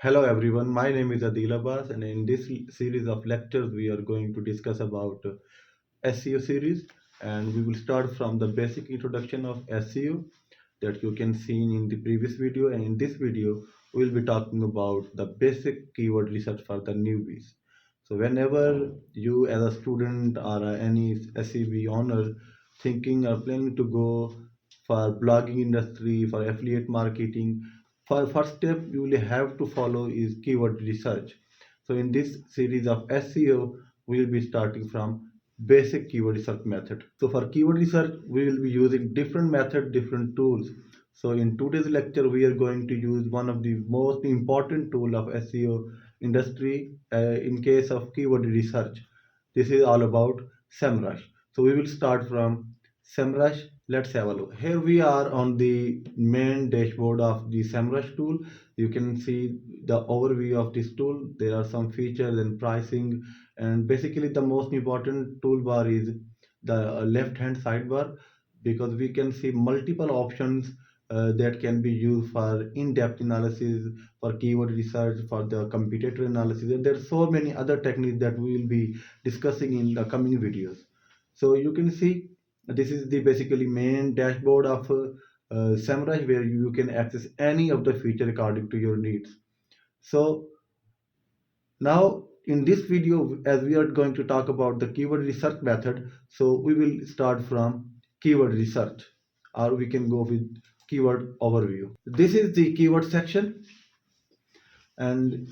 Hello everyone, my name is Adil Abbas, and in this series of lectures we are going to discuss about SEO series, and we will start from the basic introduction of SEO that you can see in the previous video, and in this video we will be talking about the basic keyword research for the newbies. So whenever you as a student or any SEB owner thinking or planning to go for blogging industry, for affiliate marketing, for first step you will have to follow is keyword research. So in this series of SEO, we will be starting from basic keyword research method. So for keyword research, we will be using different method, different tools. So in today's lecture, we are going to use one of the most important tool of SEO industry in case of keyword research. This is all about Semrush. So we will start from Semrush. Let's have a look. Here we are on the main dashboard of the Semrush tool. You can see the overview of this tool. There are some features and pricing, and basically the most important toolbar is the left hand sidebar, because we can see multiple options that can be used for in-depth analysis, for keyword research, for the competitor analysis, and there are so many other techniques that we will be discussing in the coming videos. So you can see this is the basically main dashboard of SEMrush, where you can access any of the feature according to your needs. So now in this video, as we are going to talk about the keyword research method, so we will start from keyword research, or we can go with keyword overview. This is the keyword section, and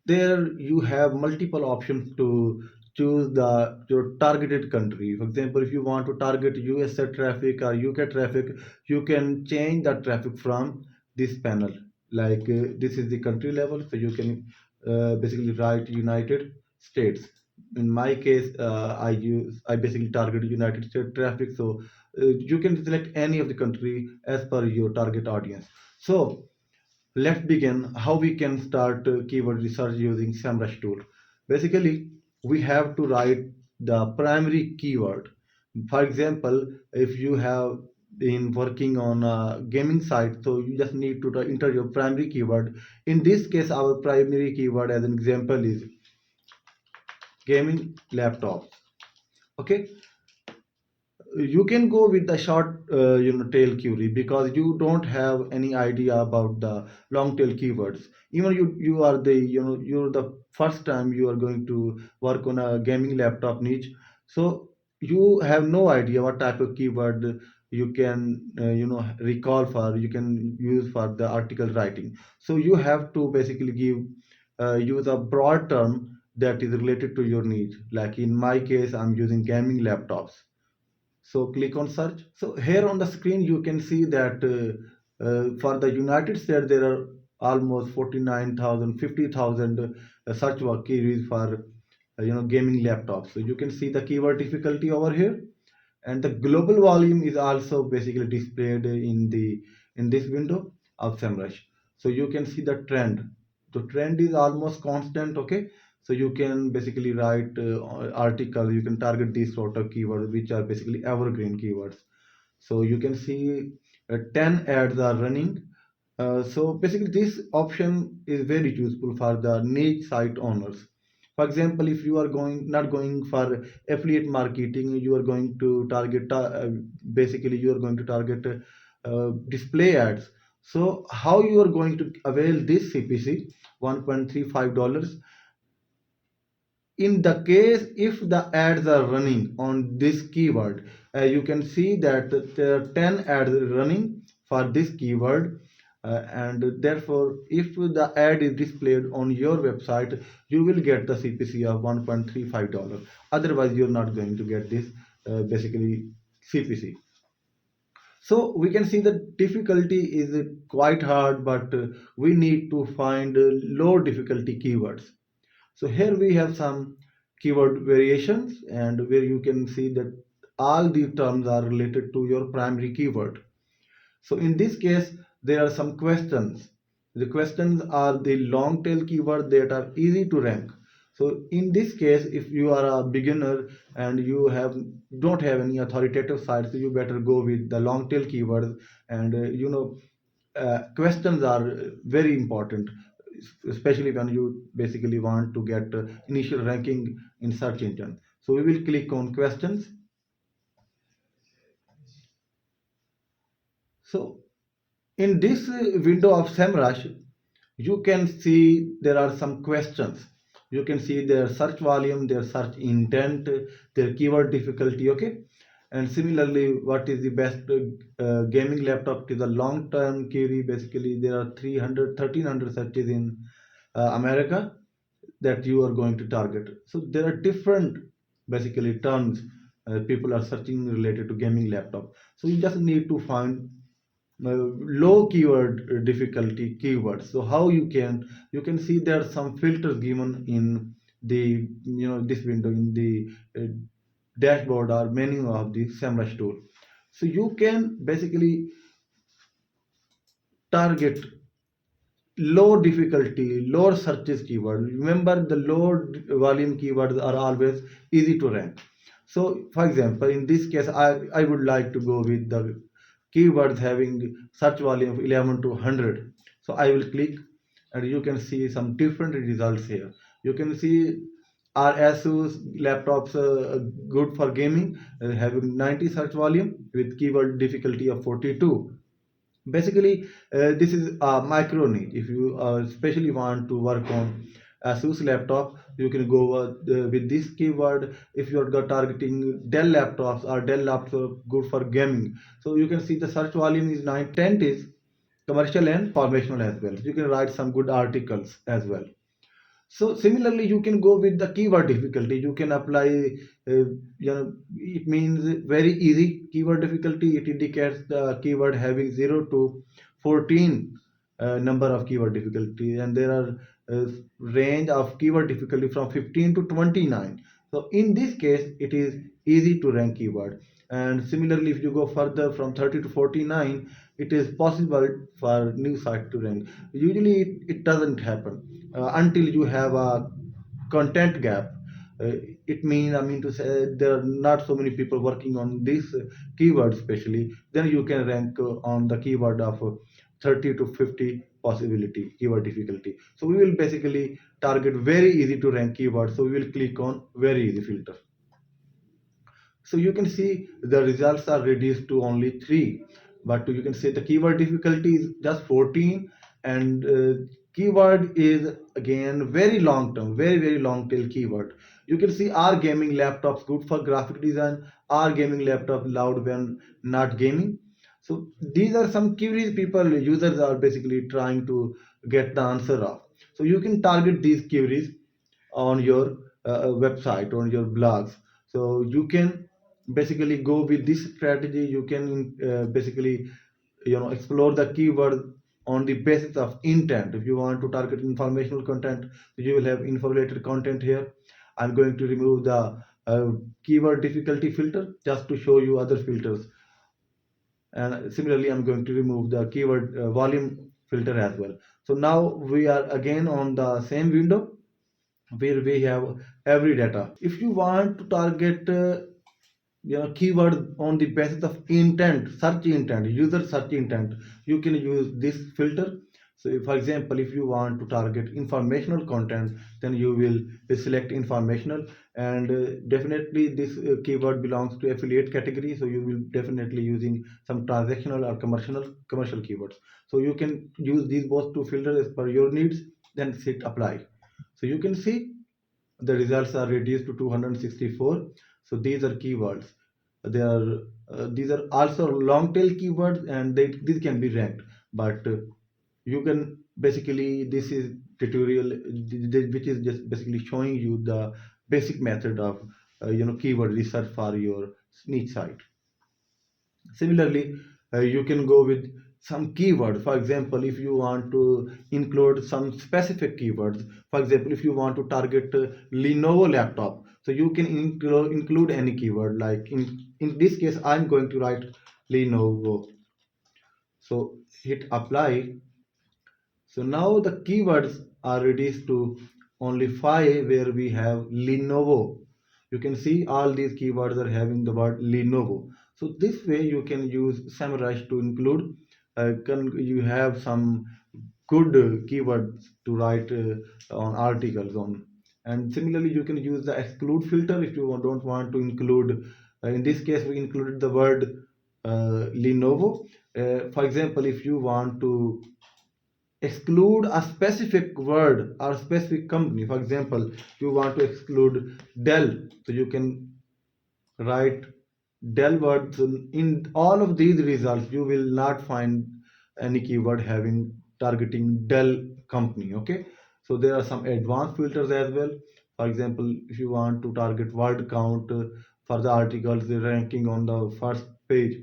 there you have multiple options to choose the your targeted country. For example, if you want to target USA traffic or UK traffic, you can change the traffic from this panel. Like this is the country level, so you can basically write United States. In my case, I basically target United States traffic, so you can select any of the country as per your target audience. So let's begin how we can start keyword research using SEMrush tool. Basically, we have to write the primary keyword. For example, if you have been working on a gaming site, so you just need to enter your primary keyword. In this case, our primary keyword as an example is gaming laptop. Okay, you can go with the short tail query, because you don't have any idea about the long tail keywords. Even you are the you're the first time you are going to work on a gaming laptop niche, so you have no idea what type of keyword you can recall for, you can use for the article writing. So you have to basically give use a broad term that is related to your niche. Like in my case, I'm using gaming laptops, so click on search. So here on the screen you can see that for the United States there are almost 49,000, 50,000 search queries for gaming laptops. So you can see the keyword difficulty over here, and the global volume is also basically displayed in this window of SEMrush. So you can see the trend. The trend is almost constant. Okay, so you can basically write articles, you can target these sort of keywords which are basically evergreen keywords. So you can see 10 ads are running. So basically this option is very useful for the niche site owners. For example, if you are not going for affiliate marketing, you are going to target basically you are going to target display ads. So how you are going to avail this CPC $1.35? In the case if the ads are running on this keyword, you can see that there are 10 ads running for this keyword, and therefore if the ad is displayed on your website, you will get the CPC of $1.35. Otherwise you're not going to get this basically CPC. So we can see the difficulty is quite hard, but we need to find low difficulty keywords. So here we have some keyword variations, and where you can see that all the terms are related to your primary keyword. So in this case, there are some questions. The questions are the long tail keyword that are easy to rank. So in this case, if you are a beginner and you don't have any authoritative sites, so you better go with the long tail keywords. And questions are very important. especially when you basically want to get initial ranking in search engine. So we will click on questions. So in this window of SEMrush, you can see there are some questions. You can see their search volume, their search intent, their keyword difficulty, okay? And similarly, what is the best gaming laptop? It is a long-term query. Basically, there are 300, 1300 searches in America that you are going to target. So there are different basically terms people are searching related to gaming laptop. So you just need to find low keyword difficulty keywords. So how you can see there are some filters given in the this window in the dashboard or menu of the SEMrush tool. So you can basically target low difficulty, low searches keyword. Remember, the low volume keywords are always easy to rank. So, for example, in this case, I would like to go with the keywords having search volume of 11 to 100. So I will click, and you can see some different results here. You can see our Asus laptops good for gaming, having 90 search volume with keyword difficulty of 42. Basically, this is a micro niche. If you especially want to work on Asus laptop, you can go with this keyword. If you are targeting Dell laptops, or Dell laptops good for gaming, so you can see the search volume is 910 is commercial and informational as well. You can write some good articles as well. So similarly, you can go with the keyword difficulty. You can apply, it means very easy keyword difficulty. It indicates the keyword having 0 to 14 number of keyword difficulty, and there are range of keyword difficulty from 15 to 29. So in this case, it is easy to rank keyword. And similarly, if you go further from 30 to 49, it is possible for new site to rank. Usually, it doesn't happen until you have a content gap. Uh, it means, I mean to say, there are not so many people working on this keyword, especially. Then you can rank on the keyword of 30 to 50 possibility keyword difficulty. So we will basically target very easy to rank keywords. So we will click on very easy filter. So you can see the results are reduced to only 3, but you can say the keyword difficulty is just 14, and keyword is again very long term, very long tail keyword. You can see our gaming laptops good for graphic design, our gaming laptop loud when not gaming. So these are some queries people users are basically trying to get the answer of. So you can target these queries on your website, on your blogs. So you can basically go with this strategy. You can basically explore the keyword on the basis of intent. If you want to target informational content, you will have info related content here. I'm going to remove the keyword difficulty filter just to show you other filters, and similarly I'm going to remove the keyword volume filter as well. So now we are again on the same window where we have every data. If you want to target keyword on the basis of intent, search intent, user search intent, you can use this filter. So for example, if you want to target informational content, then you will select informational, and definitely this keyword belongs to affiliate category, so you will definitely using some transactional or commercial keywords. So you can use these both two filters as per your needs, then hit apply. So you can see the results are reduced to 264. So these are keywords. They are these are also long tail keywords, and these can be ranked. But you can basically, this is tutorial which is just basically showing you the basic method of keyword research for your niche site. Similarly, you can go with some keywords. For example, if you want to include some specific keywords, for example, if you want to target Lenovo laptop, so you can include any keyword. Like in this case, I'm going to write Lenovo. So hit apply. So now the keywords are reduced to only 5, where we have Lenovo. You can see all these keywords are having the word Lenovo. So this way you can use SEMrush to include, you have some good keywords to write on articles on. And similarly, you can use the exclude filter if you don't want to include. In this case, we included the word Lenovo. For example, if you want to exclude a specific word or specific company, for example, you want to exclude Dell, so you can write Dell words. In all of these results, you will not find any keyword having targeting Dell company. Okay, so there are some advanced filters as well. For example, if you want to target word count for the articles, the ranking on the first page,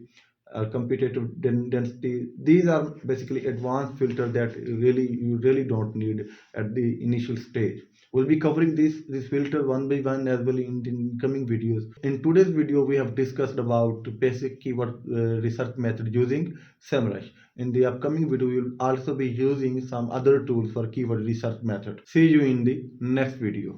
competitive density. These are basically advanced filters that you really don't need at the initial stage. We'll be covering this filter one by one as well in the coming videos. In today's video, we have discussed about basic keyword research method using Semrush. In the upcoming video, we'll also be using some other tools for keyword research method. See you in the next video.